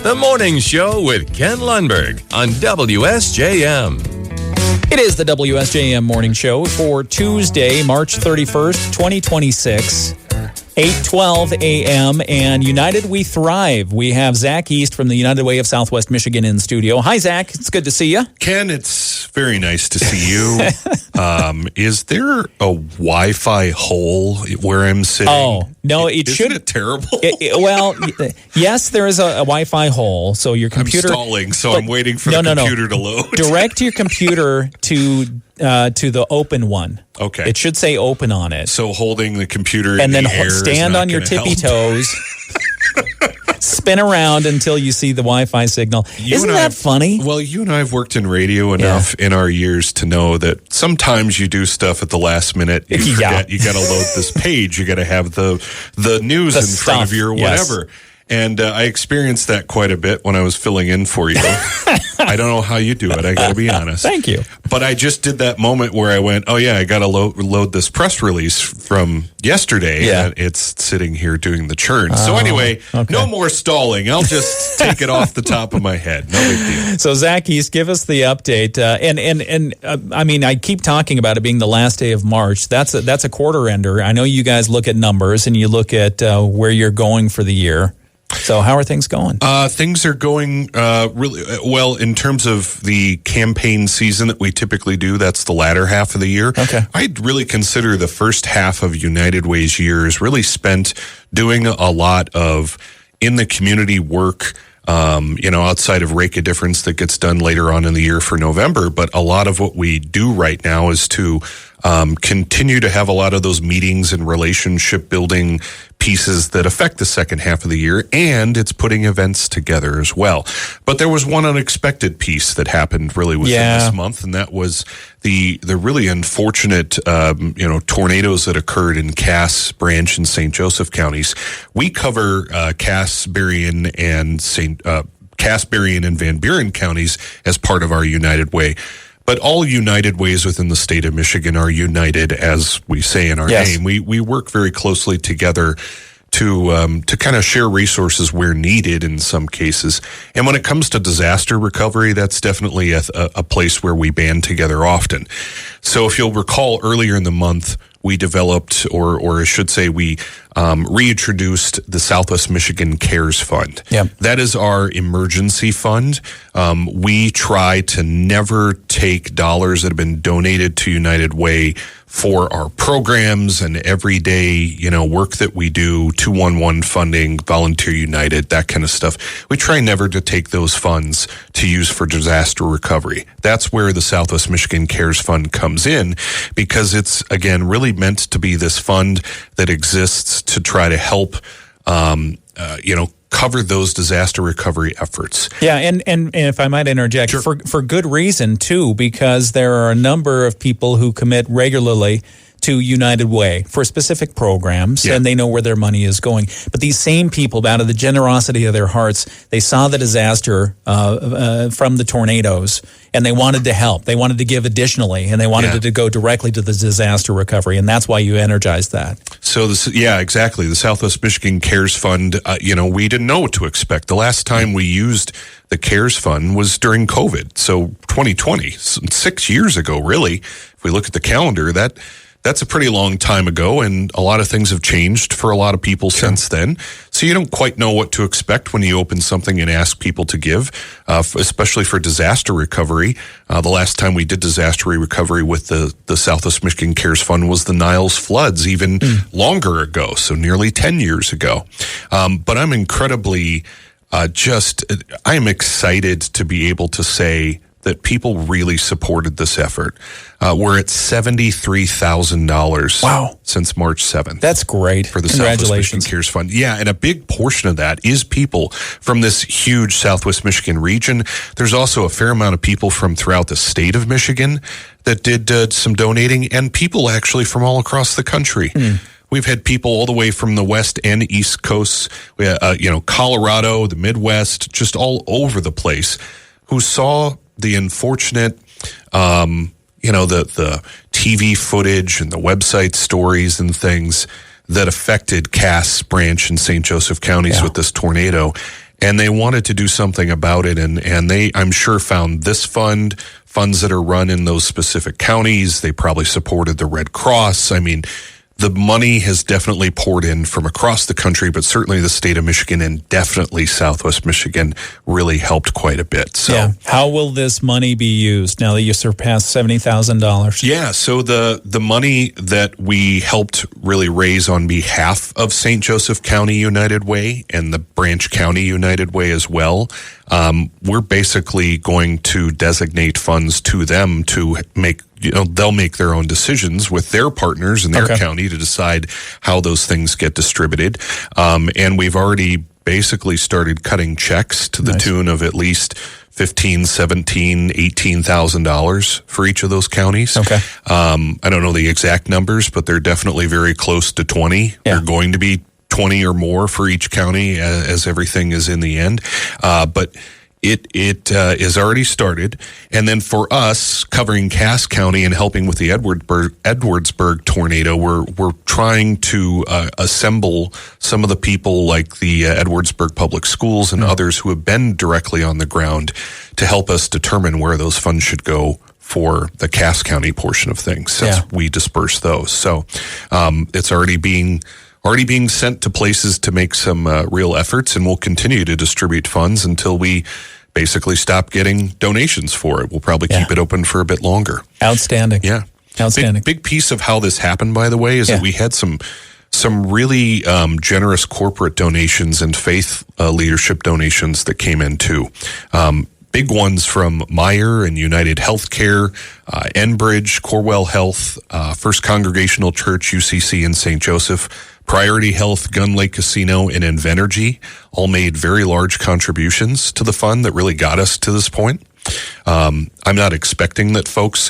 The Morning Show with Ken Lundberg on WSJM. It is the WSJM Morning Show for Tuesday, March 31st, 2026. 8:12 a.m. and United We Thrive. We have Zach East from the United Way of Southwest Michigan in studio. Hi, Zach. It's good to see you. Ken, it's very nice to see you. Is there a Wi-Fi hole where I'm sitting? Oh, no, it should. Isn't it terrible? Well, yes, there is a Wi-Fi hole. So your computer. I'm stalling, so I'm waiting for the computer to load. Direct your computer to the open one. Okay. It should say open on it. So holding the computer and in then the air stand on your tippy toes. Spin around until you see the Wi-Fi signal. Isn't that funny? Well, you and I have worked in radio enough in our years to know that sometimes you do stuff at the last minute. You forget you got to load this page. You got to have the news in front of you or whatever. Yes. And I experienced that quite a bit when I was filling in for you. I don't know how you do it, I got to be honest. Thank you. But I just did that moment where I went, oh, yeah, I got to load this press release from yesterday. Yeah. And it's sitting here doing the churn. So anyway, no more stalling. I'll just take it off the top of my head. No big deal. So, Zach East, give us the update. I mean, I keep talking about it being the last day of March. That's a quarter ender. I know you guys look at numbers and you look at where you're going for the year. So how are things going? Things are going really well in terms of the campaign season that we typically do. That's the latter half of the year. Okay. I'd really consider the first half of United Way's year is really spent doing a lot of in the community work, outside of Rake a Difference that gets done later on in the year for November. But a lot of what we do right now is to continue to have a lot of those meetings and relationship building pieces that affect the second half of the year, and it's putting events together as well. But there was one unexpected piece that happened really within this month, and that was the really unfortunate tornadoes that occurred in Cass, Branch, and St. Joseph counties. We cover Cass, Berrien, and Van Buren counties as part of our United Way. But all United Ways within the state of Michigan are united, as we say in our name. We work very closely together to kind of share resources where needed in some cases. And when it comes to disaster recovery, that's definitely a place where we band together often. So if you'll recall, earlier in the month, we developed, or I should say we reintroduced the Southwest Michigan CARES Fund. Yep. That is our emergency fund. We try to never take dollars that have been donated to United Way for our programs and everyday, work that we do, 211 funding, Volunteer United, that kind of stuff. We try never to take those funds to use for disaster recovery. That's where the Southwest Michigan CARES Fund comes in, because it's, again, really meant to be this fund that exists to try to help, cover those disaster recovery efforts. Yeah, and if I might interject, sure. for good reason, too, because there are a number of people who commit regularly to United Way for specific programs, and they know where their money is going. But these same people, out of the generosity of their hearts, they saw the disaster from the tornadoes, and they wanted to help. They wanted to give additionally, and they wanted it to go directly to the disaster recovery, and that's why you energized that. So, exactly. The Southwest Michigan CARES Fund, we didn't know what to expect. The last time we used the CARES Fund was during COVID, so 2020, 6 years ago, really. If we look at the calendar, that's a pretty long time ago, and a lot of things have changed for a lot of people since then. So you don't quite know what to expect when you open something and ask people to give, especially for disaster recovery. The last time we did disaster recovery with the Southwest Michigan CARES Fund was the Niles floods, even longer ago, so nearly 10 years ago. But I'm incredibly I am excited to be able to say that people really supported this effort. We're at $73,000 since March 7th. That's great. For the Southwest Michigan CARES Fund. Yeah, and a big portion of that is people from this huge Southwest Michigan region. There's also a fair amount of people from throughout the state of Michigan that did some donating, and people actually from all across the country. We've had people all the way from the West and East Coasts, Colorado, the Midwest, just all over the place, who saw the unfortunate, the TV footage and the website stories and things that affected Cass, Branch, and St. Joseph counties with this tornado. and they wanted to do something about it. And they, I'm sure, found this funds that are run in those specific counties. They probably supported the Red Cross. I mean, the money has definitely poured in from across the country, but certainly the state of Michigan and definitely Southwest Michigan really helped quite a bit. So, how will this money be used now that you surpassed $70,000? Yeah, so the money that we helped really raise on behalf of St. Joseph County United Way and the Branch County United Way as well, we're basically going to designate funds to them to make, they'll make their own decisions with their partners in their county to decide how those things get distributed. And we've already basically started cutting checks to the tune of at least $15,000, $17,000, $18,000 for each of those counties. Okay. I don't know the exact numbers, but they're definitely very close to 20. Yeah. They're going to be 20 or more for each county as everything is in the end. But it is already started. And then for us, covering Cass County and helping with the Edwardsburg tornado, we're trying to assemble some of the people like the Edwardsburg Public Schools and others who have been directly on the ground to help us determine where those funds should go for the Cass County portion of things since we disperse those. So it's already being sent to places to make some real efforts, and we'll continue to distribute funds until we basically stop getting donations for it. We'll probably keep it open for a bit longer. Outstanding. Yeah. Outstanding. Big piece of how this happened, by the way, is that we had some really generous corporate donations and faith leadership donations that came in too. Big ones from Meyer and United Healthcare, Enbridge, Corewell Health, First Congregational Church, UCC in St. Joseph, Priority Health, Gun Lake Casino, and Invenergy all made very large contributions to the fund that really got us to this point. I'm not expecting that folks,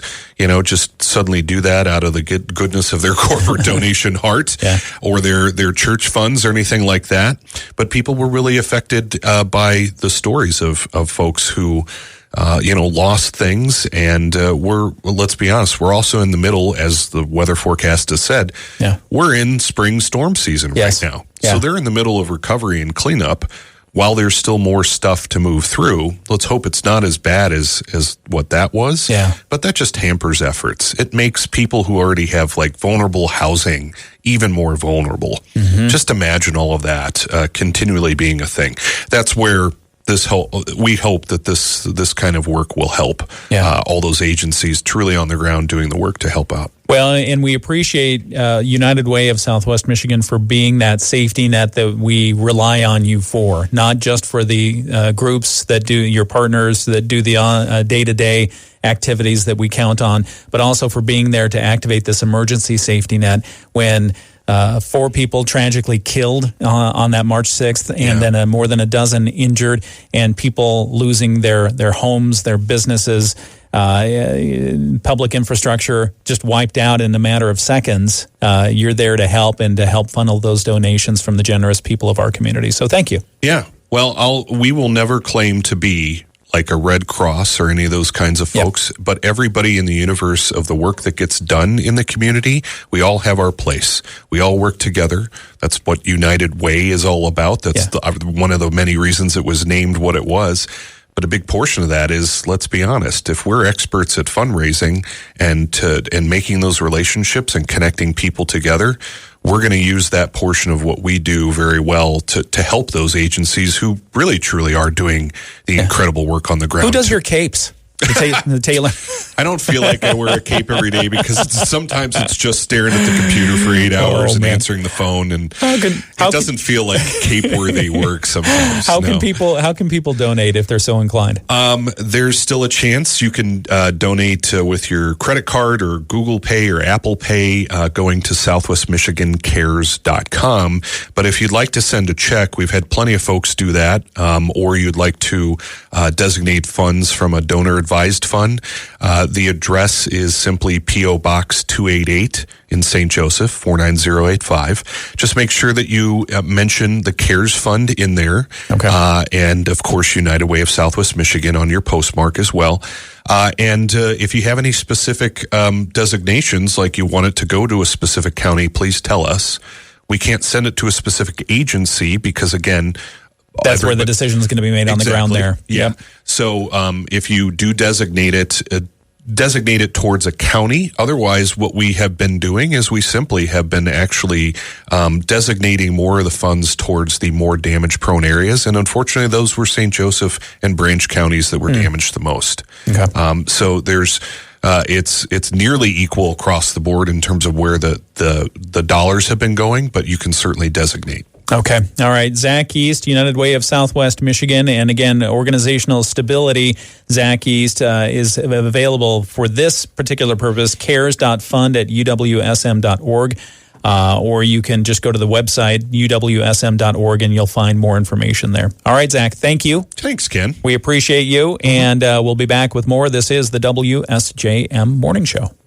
just suddenly do that out of the goodness of their corporate donation heart or their church funds or anything like that. But people were really affected by the stories of folks who lost things. And let's be honest, we're also in the middle, as the weather forecast has said, we're in spring storm season right now. So they're in the middle of recovery and cleanup. While there's still more stuff to move through, let's hope it's not as bad as what that was. Yeah. But that just hampers efforts. It makes people who already have vulnerable housing even more vulnerable. Mm-hmm. Just imagine all of that continually being a thing. That's where we hope that this kind of work will help all those agencies truly on the ground doing the work to help out. Well, and we appreciate United Way of Southwest Michigan for being that safety net that we rely on you for, not just for the groups that do, your partners that do the day-to-day activities that we count on, but also for being there to activate this emergency safety net when 4 people tragically killed on that March 6th, and then more than a dozen injured, and people losing their homes, their businesses, public infrastructure just wiped out in a matter of seconds. You're there to help and to help funnel those donations from the generous people of our community. So thank you. Yeah. Well, we will never claim to be like a Red Cross or any of those kinds of folks, but everybody in the universe of the work that gets done in the community, we all have our place. We all work together. That's what United Way is all about. That's one of the many reasons it was named what it was. But a big portion of that is, let's be honest, if we're experts at fundraising and making those relationships and connecting people together, we're going to use that portion of what we do very well to help those agencies who really, truly are doing the incredible work on the ground. Who does your capes? The tailor. I don't feel like I wear a cape every day because sometimes it's just staring at the computer for 8 hours and answering the phone, and it doesn't feel like cape-worthy work sometimes. How can people donate if they're so inclined? There's still a chance you can donate with your credit card or Google Pay or Apple Pay going to southwestmichigancares.com. But if you'd like to send a check, we've had plenty of folks do that, or you'd like to designate funds from a donor-advised fund. The address is simply P.O. Box 288 in St. Joseph, 49085. Just make sure that you mention the CARES Fund in there. Okay. And, of course, United Way of Southwest Michigan on your postmark as well. And if you have any specific designations, like you want it to go to a specific county, please tell us. We can't send it to a specific agency because, again, That's where the decision is going to be made on the ground there. Yeah. Yep. So if you do designate it towards a county. Otherwise, what we have been doing is we simply have been actually designating more of the funds towards the more damage-prone areas. And unfortunately, those were St. Joseph and Branch counties that were damaged the most. Okay. So there's it's nearly equal across the board in terms of where the dollars have been going, but you can certainly designate. Okay. All right. Zach East, United Way of Southwest Michigan. And again, organizational stability. Zach East is available for this particular purpose, cares.fund@uwsm.org. Or you can just go to the website, uwsm.org, and you'll find more information there. All right, Zach, thank you. Thanks, Ken. We appreciate you, and we'll be back with more. This is the WSJM Morning Show.